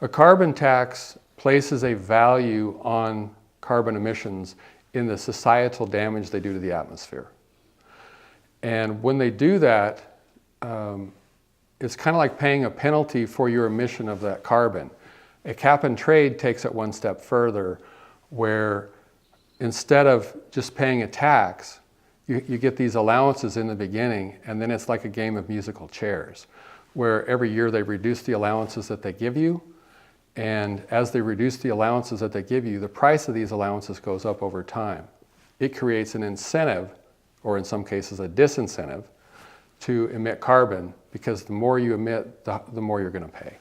A carbon tax places a value on carbon emissions in the societal damage they do to the atmosphere. And when they do that, it's kind of like paying a penalty for your emission of that carbon. A cap and trade takes it one step further, where instead of just paying a tax, you get these allowances in the beginning, and then it's like a game of musical chairs, where every year they reduce the allowances that they give you, and as they reduce the allowances that they give you, the price of these allowances goes up over time. It creates an incentive, or in some cases a disincentive, to emit carbon, because the more you emit, the more you're going to pay.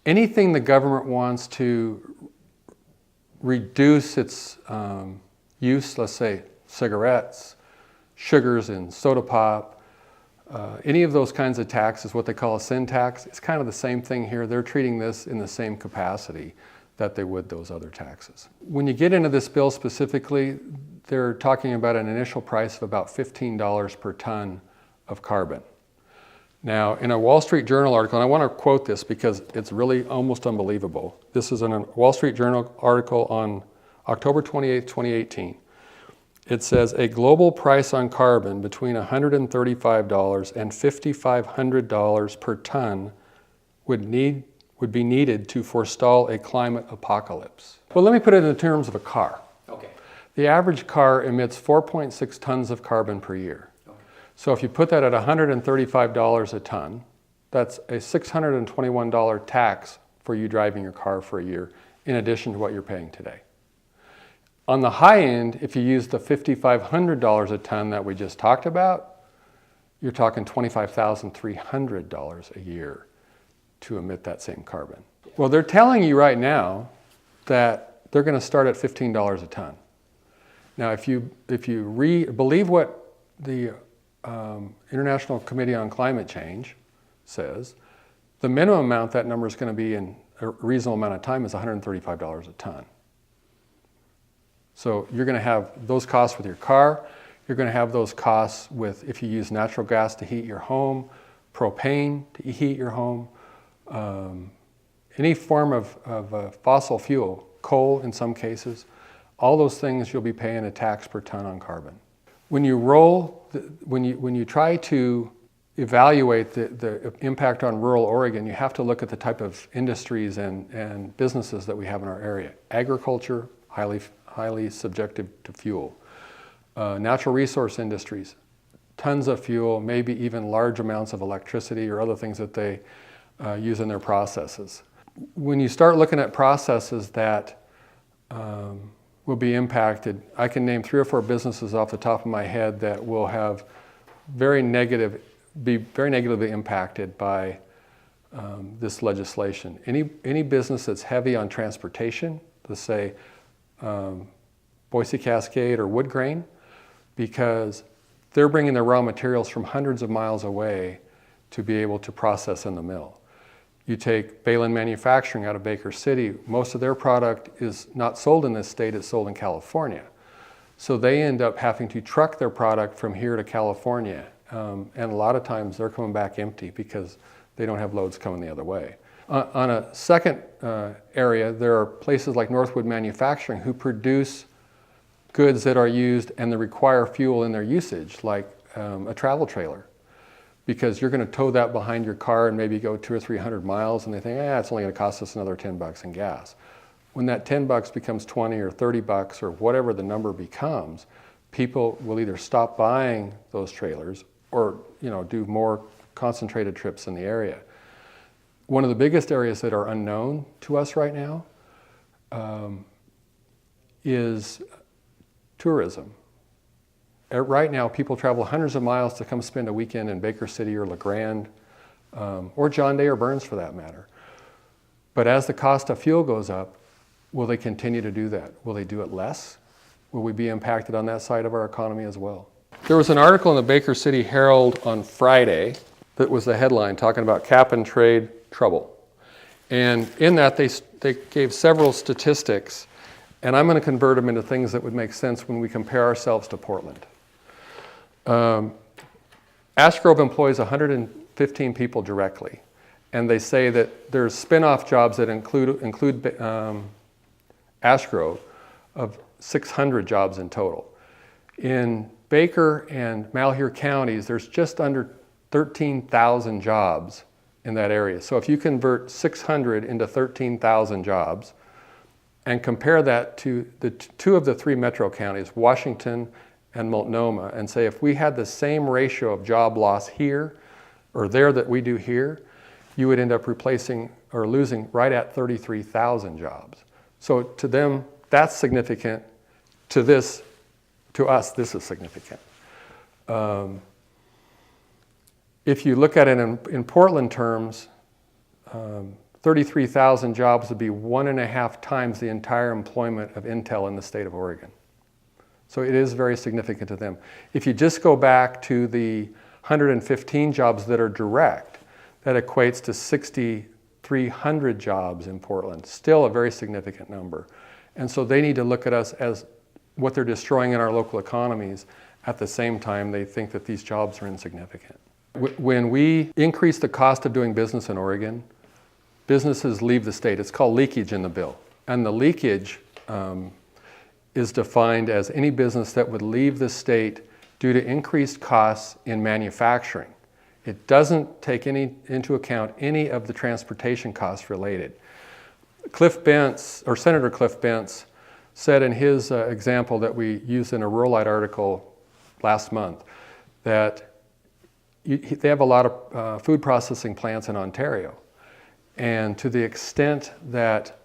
Anything the government wants to reduce its use, let's say cigarettes, sugars in soda pop, any of those kinds of taxes, what they call a sin tax, it's kind of the same thing here. They're treating this in the same capacity that they would those other taxes. When you get into this bill specifically, they're talking about an initial price of about $15 per ton of carbon. Now, in a Wall Street Journal article, and I want to quote this because it's really almost unbelievable. This is in a Wall Street Journal article on October 28, 2018. It says, a global price on carbon between $135 and $5,500 per ton would be needed to forestall a climate apocalypse. Well, let me put it in terms of a car. Okay. The average car emits 4.6 tons of carbon per year. So if you put that at $135 a ton, that's a $621 tax for you driving your car for a year, in addition to what you're paying today. On the high end, if you use the $5,500 a ton that we just talked about, you're talking $25,300 a year to emit that same carbon. Well, they're telling you right now that they're going to start at $15 a ton. Now, if you believe what the International Committee on Climate Change says, the minimum amount that number is going to be in a reasonable amount of time is $135 a ton. So you're going to have those costs with your car. You're going to have those costs with, if you use natural gas to heat your home, propane to heat your home, any form of fossil fuel, coal in some cases, all those things you'll be paying a tax per ton on carbon. When you when you try to evaluate the impact on rural Oregon, you have to look at the type of industries and businesses that we have in our area. Agriculture, highly subjective to fuel. Natural resource industries, tons of fuel, maybe even large amounts of electricity or other things that they use in their processes. When you start looking at processes that will be impacted, I can name 3 or 4 businesses off the top of my head that will have be very negatively impacted by this legislation. Any business that's heavy on transportation, let's say Boise Cascade or wood grain, because they're bringing their raw materials from hundreds of miles away to be able to process in the mill. You take Balin Manufacturing out of Baker City, most of their product is not sold in this state, it's sold in California. So they end up having to truck their product from here to California. And a lot of times they're coming back empty because they don't have loads coming the other way. On a second area, there are places like Northwood Manufacturing who produce goods that are used and that require fuel in their usage, like a travel trailer. Because you're going to tow that behind your car and maybe go 200 or 300 miles, and they think, it's only going to cost us another $10 in gas. When that $10 becomes 20 or 30 bucks or whatever the number becomes, people will either stop buying those trailers or do more concentrated trips in the area. One of the biggest areas that are unknown to us right now is tourism. Right now, people travel hundreds of miles to come spend a weekend in Baker City or La Grande, or John Day or Burns for that matter. But as the cost of fuel goes up, will they continue to do that? Will they do it less? Will we be impacted on that side of our economy as well? There was an article in the Baker City Herald on Friday that was the headline talking about cap and trade trouble. And in that, they gave several statistics, and I'm going to convert them into things that would make sense when we compare ourselves to Portland. Ash Grove employs 115 people directly, and they say that there's spin-off jobs that include ash grove of 600 jobs in total. In Baker and Malheur counties, there's just under 13,000 jobs in that area. So if you convert 600 into 13,000 jobs and compare that to the two of the three metro counties, Washington and Multnomah, and say if we had the same ratio of job loss here or there that we do here, you would end up replacing or losing right at 33,000 jobs. So to them, that's significant. To us, this is significant. If you look at it in Portland terms, 33,000 jobs would be 1.5 times the entire employment of Intel in the state of Oregon. So it is very significant to them. If you just go back to the 115 jobs that are direct, that equates to 6,300 jobs in Portland, still a very significant number. And so they need to look at us as what they're destroying in our local economies. At the same time, they think that these jobs are insignificant. When we increase the cost of doing business in Oregon, businesses leave the state. It's called leakage in the bill. And the leakage is defined as any business that would leave the state due to increased costs in manufacturing. It doesn't take into account any of the transportation costs related. Senator Cliff Bentz said in his example that we used in a Rural Light article last month that they have a lot of food processing plants in Ontario. And to the extent that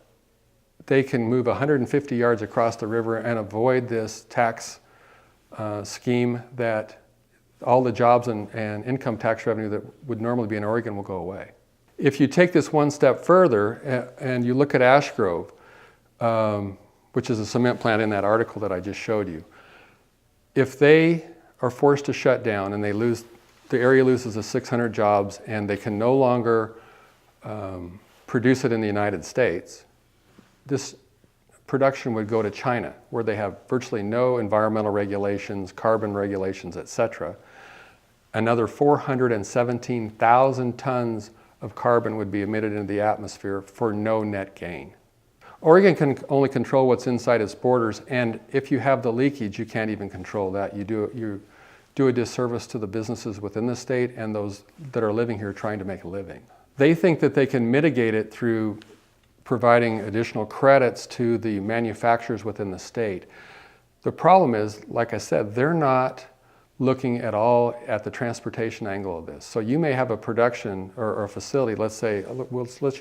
they can move 150 yards across the river and avoid this tax scheme, that all the jobs and income tax revenue that would normally be in Oregon will go away. If you take this one step further and you look at Ash Grove, which is a cement plant in that article that I just showed you, if they are forced to shut down and the area loses the 600 jobs and they can no longer produce it in the United States, this production would go to China, where they have virtually no environmental regulations, carbon regulations, etc. Another 417,000 tons of carbon would be emitted into the atmosphere for no net gain. Oregon can only control what's inside its borders, and if you have the leakage, you can't even control that. You do a disservice to the businesses within the state and those that are living here trying to make a living. They think that they can mitigate it through providing additional credits to the manufacturers within the state. The problem is, like I said, they're not looking at all at the transportation angle of this. So you may have a production or a facility, let's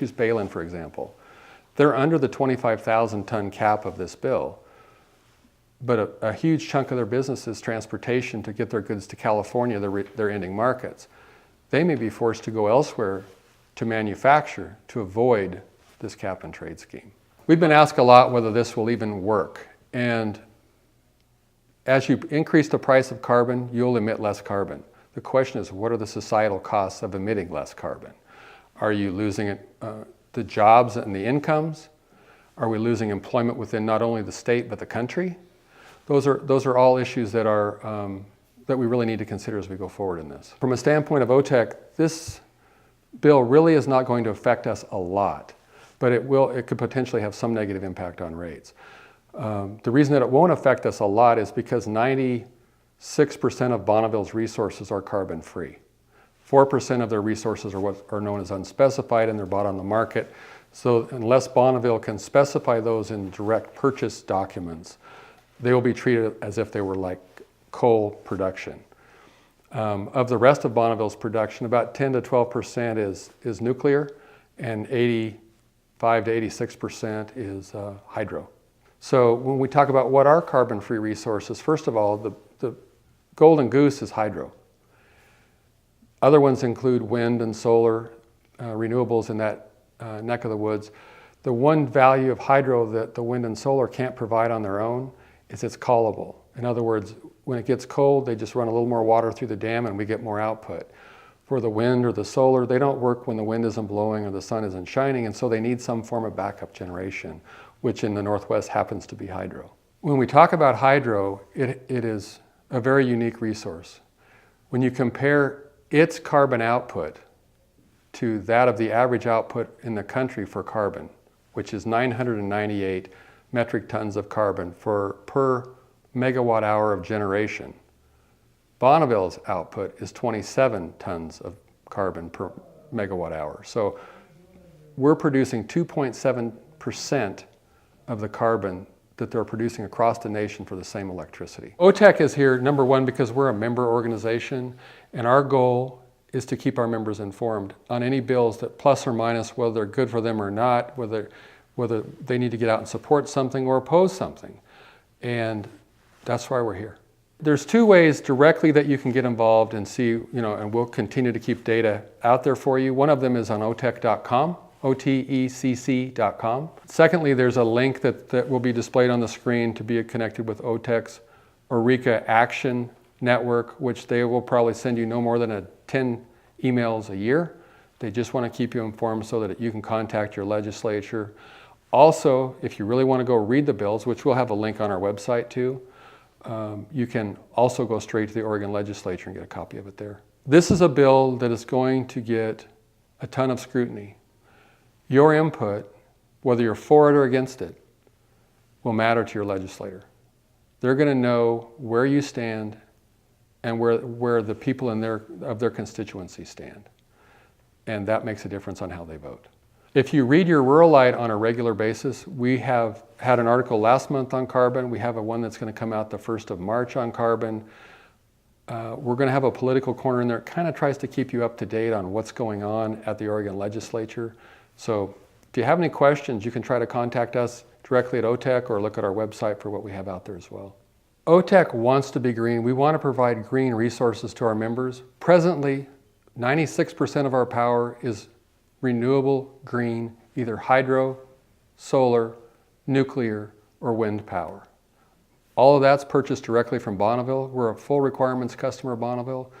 use Balin for example. They're under the 25,000 ton cap of this bill, but a huge chunk of their business is transportation to get their goods to California, their ending markets. They may be forced to go elsewhere to manufacture to avoid this cap and trade scheme. We've been asked a lot whether this will even work, and as you increase the price of carbon, you'll emit less carbon. The question is, what are the societal costs of emitting less carbon? Are you losing the jobs and the incomes? Are we losing employment within not only the state but the country? Those are all issues that we really need to consider as we go forward in this. From a standpoint of OTEC, this bill really is not going to affect us a lot, but it could potentially have some negative impact on rates. The reason that it won't affect us a lot is because 96% of Bonneville's resources are carbon free. 4% of their resources are what are known as unspecified, and they're bought on the market. So unless Bonneville can specify those in direct purchase documents, they will be treated as if they were like coal production. Of the rest of Bonneville's production, about 10 to 12% is nuclear, and 85 to 86% is hydro. So when we talk about what are carbon-free resources, first of all, the golden goose is hydro. Other ones include wind and solar, renewables in that neck of the woods. The one value of hydro that the wind and solar can't provide on their own is it's callable. In other words, when it gets cold, they just run a little more water through the dam and we get more output. For the wind or the solar, they don't work when the wind isn't blowing or the sun isn't shining, and so they need some form of backup generation, which in the Northwest happens to be hydro. When we talk about hydro, it is a very unique resource. When you compare its carbon output to that of the average output in the country for carbon, which is 998 metric tons of carbon per megawatt hour of generation. Bonneville's output is 27 tons of carbon per megawatt hour. So we're producing 2.7% of the carbon that they're producing across the nation for the same electricity. OTEC is here, number one, because we're a member organization, and our goal is to keep our members informed on any bills that plus or minus, whether they're good for them or not, whether they need to get out and support something or oppose something. And that's why we're here. There's two ways directly that you can get involved and see, and we'll continue to keep data out there for you. One of them is on otec.com, otecc.com. Secondly, there's a link that will be displayed on the screen to be connected with OTEC's Eureka Action Network, which they will probably send you no more than 10 emails a year. They just want to keep you informed so that you can contact your legislature. Also, if you really want to go read the bills, which we'll have a link on our website too, you can also go straight to the Oregon legislature and get a copy of it there. This is a bill that is going to get a ton of scrutiny. Your input, whether you're for it or against it, will matter to your legislator. They're going to know where you stand and where the people of their constituency stand. And that makes a difference on how they vote. If you read your Rural Light on a regular basis, we have had an article last month on carbon. We have one that's going to come out the 1st of March on carbon. We're going to have a political corner in there. It kind of tries to keep you up to date on what's going on at the Oregon legislature. So if you have any questions, you can try to contact us directly at OTEC or look at our website for what we have out there as well. OTEC wants to be green. We want to provide green resources to our members. Presently, 96% of our power is renewable, green, either hydro, solar, nuclear, or wind power. All of that's purchased directly from Bonneville. We're a full requirements customer of Bonneville,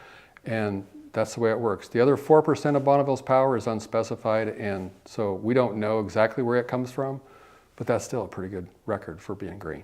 and that's the way it works. The other 4% of Bonneville's power is unspecified, and so we don't know exactly where it comes from, but that's still a pretty good record for being green.